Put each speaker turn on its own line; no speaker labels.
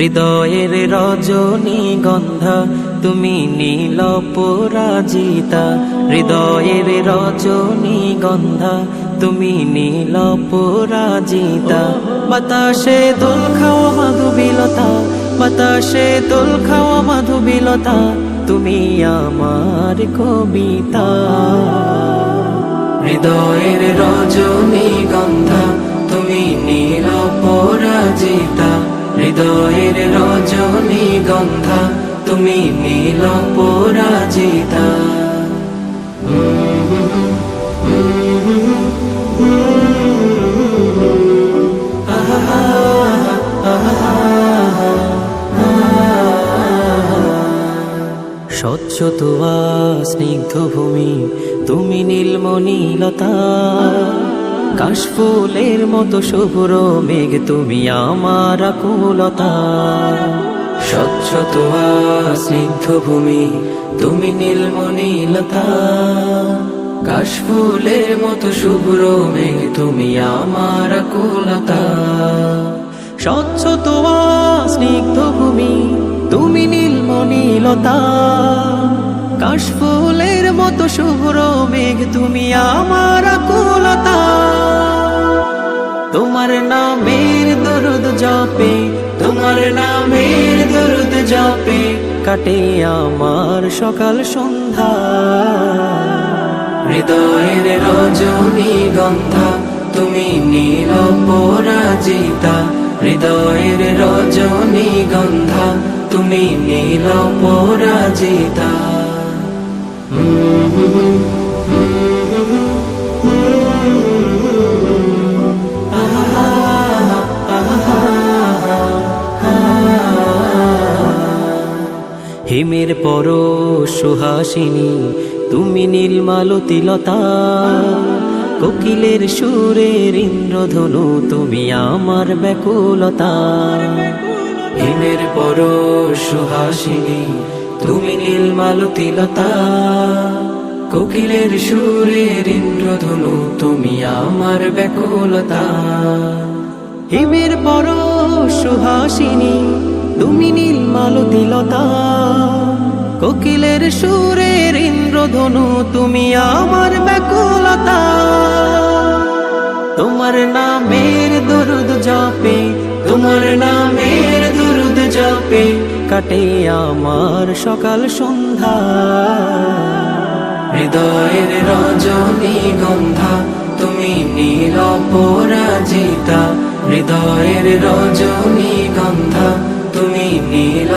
হৃদয়ের রজনীগন্ধা তুমি নীল পরাজিতা, হৃদয়ের রজনীগন্ধা তুমি নীল পরাজিতা। বাতাসে দোল খাওয়া মাধুবিলতা, বাতাসে দোল খাওয়া মাধুবিলতা, তুমি আমার কবিতা। হৃদয়ের রজনীগন্ধা তুমি নীল পরাজিতা, হৃদয়ের রজনীগন্ধা তুমি নীল পরাজিতা। স্বচ্ছ তুয়া স্নিগ্ধ ভূমি তুমি নীলমণিলতা, কাশফুলের মতো শুভ্র মেঘ তুমি আমার আকুলতা। স্বচ্ছ তুয়া স্নিগ্ধ ভূমি তুমি নীলমণিলতা, কাশফুলের মতো শুভ্র মেঘ তুমি আমার আকুলতা। স্বচ্ছ তুয়া স্নিগ্ধ ভূমি তুমি নীলমণিলতা, কাশফুলের মতো শুভ্র মেঘ তুমি আমার আকুলতা। তোমার নামের দরুদ জপে, তোমার নামের দরুদ জপে কাটে আমার সকাল সন্ধ্যা। হৃদয়ের রজনীগন্ধা তুমি নীল পরাজিতা, হৃদয়ের রজনীগন্ধা তুমি নীল পরাজিতা। হিমের পরশ সুহাসিনী তুমি নীলমালতিলতা, কোকিলের সুরের ইন্দ্রধনু তুমি আমার ব্যাকুলতা। হিমের পরশ সুহাসিনী তুমি নীলমালতিলতা, কোকিলের সুরের ইন্দ্রধনু তুমি আমার ব্যাকুলতা। হিমের পরশ সুহাসিনী তুমি নীলমালতিলতা, কোকিলের সুরের ইন্দ্রধনু তুমি আমার ব্যাকুলতা। তোমার নামের দরুদ জপে, তোমার নামের দরুদ জপে কাটে আমার সকাল সন্ধ্যা। হৃদয়ের রজনীগন্ধা তুমি নীল পরাজিতা, হৃদয়ের রজনীগন্ধা তুমি নীল